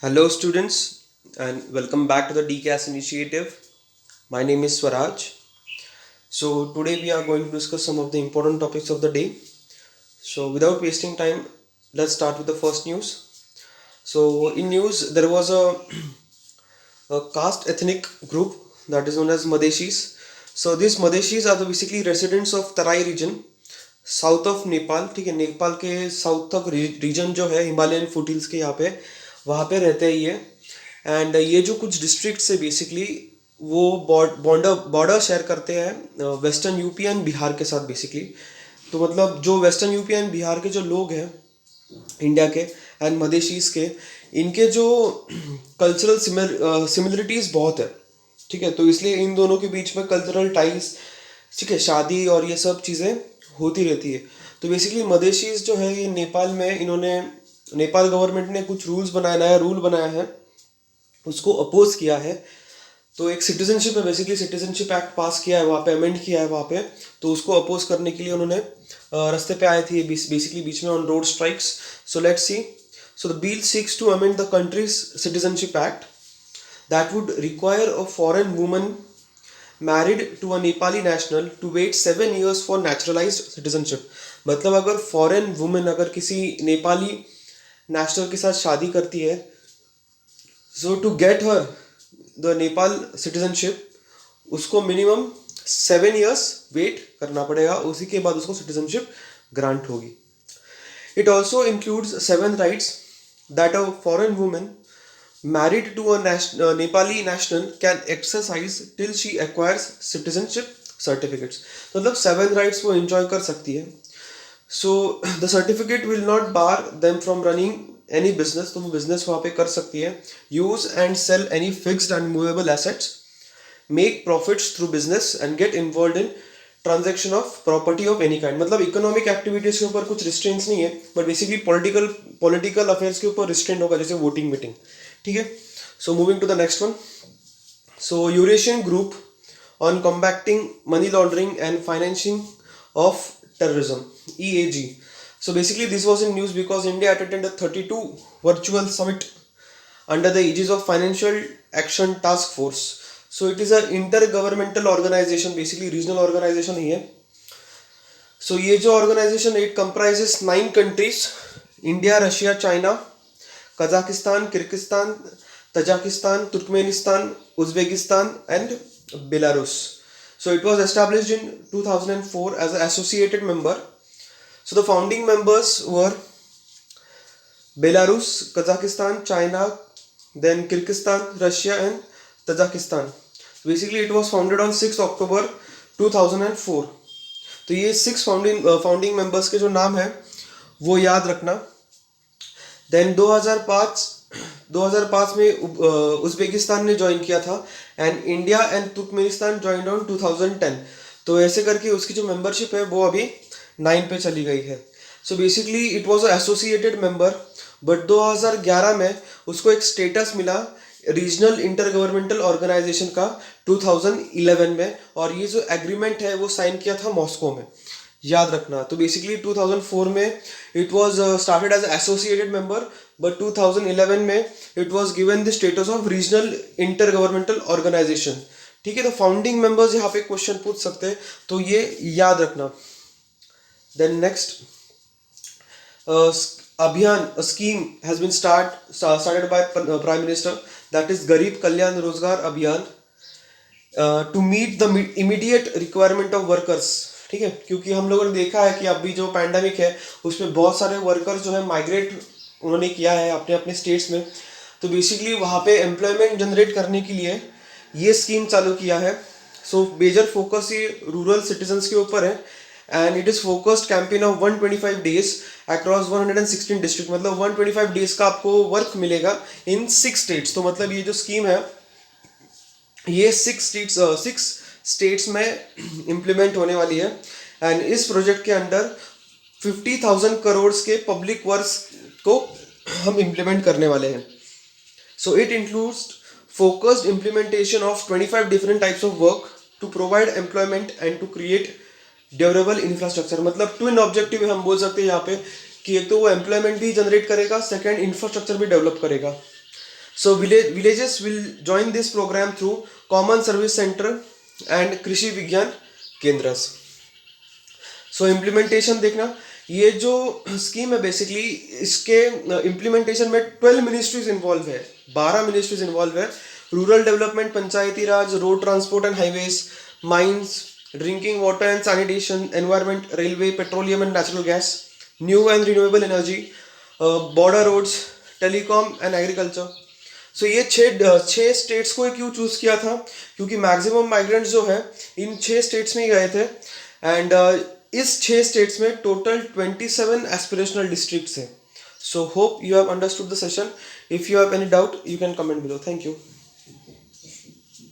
Hello, students, and welcome back to the DCAS initiative. My name is Swaraj. So, today we are going to discuss some of the important topics of the day. So, without wasting time, let's start with the first news. So, in news, there was a caste ethnic group that is known as Madeshis. So, these Madeshis are the basically residents of Tarai region, south of Nepal. ठीक है, नेपाल के south तक reason जो है Himalayan foothills के यहाँ पे वहाँ पे रहते हैं ये. एंड ये जो कुछ डिस्ट्रिक्ट से बेसिकली वो बॉर्डर शेयर करते हैं वेस्टर्न यूपी एंड बिहार के साथ बेसिकली. तो मतलब जो वेस्टर्न यूपी एंड बिहार के जो लोग हैं इंडिया के एंड मधेशीज के, इनके जो कल्चरल सिमिलरिटीज़ बहुत है. ठीक है, तो इसलिए इन दोनों के बीच में कल्चरल टाइज, ठीक है, शादी और ये सब चीज़ें होती रहती है. तो बेसिकली मधेशीज जो है ये नेपाल में, इन्होंने नेपाल गवर्नमेंट ने कुछ नया रूल बनाया है, उसको अपोज किया है. तो एक सिटीजनशिप है, बेसिकली सिटीजनशिप एक्ट पास किया है वहाँ पे, अमेंड किया है वहाँ पे. तो उसको अपोज करने के लिए उन्होंने रास्ते पे आए थे बेसिकली बीच में on road strikes. So let's see. So the bill seeks to amend the country's citizenship act that would require a foreign woman married to a Nepali national to wait 7 years for naturalized citizenship. मतलब अगर foreign women अगर किसी Nepali national के साथ शादी करती है, so to get her the Nepal citizenship उसको मिनिमम 7 years वेट करना पड़ेगा, उसी के बाद उसको सिटीजनशिप ग्रांट होगी. It also includes 7 rights that a foreign woman married to a Nepali national can exercise till she acquires citizenship certificates. तो मतलब 7 rights वो enjoy कर सकती है. So the certificate will not bar them from running any business. तो वो business वहाँ पे कर सकती है. Use and sell any fixed and movable assets, make profits through business and get involved in transaction of property of any kind. मतलब economic activities के ऊपर कुछ रिस्ट्रेंट्स नहीं है, बट बेसिकली पॉलिटिकल अफेयर्स के ऊपर रिस्ट्रेंट होगा, जैसे वोटिंग मीटिंग. ठीक है. So moving to the next one. So Eurasian group on combating money laundering and financing of terrorism, EAG. So basically this was in news because India attended a 32 virtual summit under the aegis of Financial Action Task Force. So it is a intergovernmental organization, basically regional organization ही है. So ये जो organization it comprises 9 countries: India, Russia, China, Kazakhstan, Kyrgyzstan, Tajikistan, Turkmenistan, Uzbekistan and Belarus. So it was established in 2004 as an associated member. So the founding members were Belarus, Kazakhstan, China, then Kyrgyzstan, Russia and Tajikistan. Basically it was founded on 6 October 2004. तो ये 6 founding members के जो नाम है वो याद रखना. Then 2005 में उज़्बेकिस्तान ने ज्वाइन किया था and India and Turkmenistan join on 2010. तो ऐसे करके उसकी जो मेंबरशिप है वो अभी 9 पे चली गई है. So basically it was a associated member, but 2011 में उसको एक स्टेटस मिला रीजनल इंटर गवर्नमेंटल ऑर्गेनाइजेशन का 2011 में, और ये जो एग्रीमेंट है वो साइन किया था मॉस्को में, याद रखना. तो बेसिकली 2004 में it was started as associated member, but 2011 में it was given the status of regional inter governmental organisation. ठीक है, तो फाउंडिंग मेंबर्स यहाँ पे क्वेश्चन पूछ सकते हैं, तो ये याद रखना. Then next, Abhiyan, a scheme has been started by Prime Minister, that is Garib Kalyan Rozgar Abhiyan, to meet the immediate requirement of workers. ठीक है, क्योंकि हम लोगों ने देखा है कि अभी जो पैंडमिक है उसमें बहुत सारे वर्कर्स जो है माइग्रेट उन्होंने किया है अपने अपने स्टेट्स में. तो बेसिकली वहाँ पे एम्प्लॉयमेंट जनरेट करने के लिए ये स्कीम चालू किया है. सो मेजर फोकस ये रूरल सिटीजन्स के ऊपर है and it is focused campaign of 125 days across 116 district. मतलब 125 days का आपको वर्क मिलेगा इन 6 states. तो मतलब ये जो स्कीम है ये 6 states में इम्प्लीमेंट होने वाली है. एंड इस प्रोजेक्ट के अंडर 50,000 crore के पब्लिक वर्क्स को हम इम्प्लीमेंट करने वाले हैं. So it includes focused implementation of 25 different types of work to provide employment and to create durable infrastructure. मतलब ट्विन ऑब्जेक्टिव है हम बोल सकते हैं यहाँ पे कि एक तो वो एम्प्लॉयमेंट भी जनरेट करेगा, सेकंड इंफ्रास्ट्रक्चर भी डेवलप करेगा. So villages will join this program through common service center and कृषि विज्ञान केंद्रस. सो इम्प्लीमेंटेशन देखना, ये जो स्कीम है बेसिकली इसके इम्प्लीमेंटेशन में 12 मिनिस्ट्रीज इन्वॉल्व है, 12 मिनिस्ट्रीज इन्वॉल्व है. Rural development, Panchayati Raj, road transport and highways, mines, drinking water and sanitation, environment, railway, petroleum and natural gas, new and renewable energy, border roads, telecom and agriculture. So ये छः states को क्यों choose किया था, क्योंकि maximum migrants जो है इन 6 states में ही गए थे. एंड इस 6 स्टेट्स में टोटल 27 एस्पिरेशनल डिस्ट्रिक्ट्स हैं. So hope you have understood the session. If you have any doubt you can comment below. Thank you.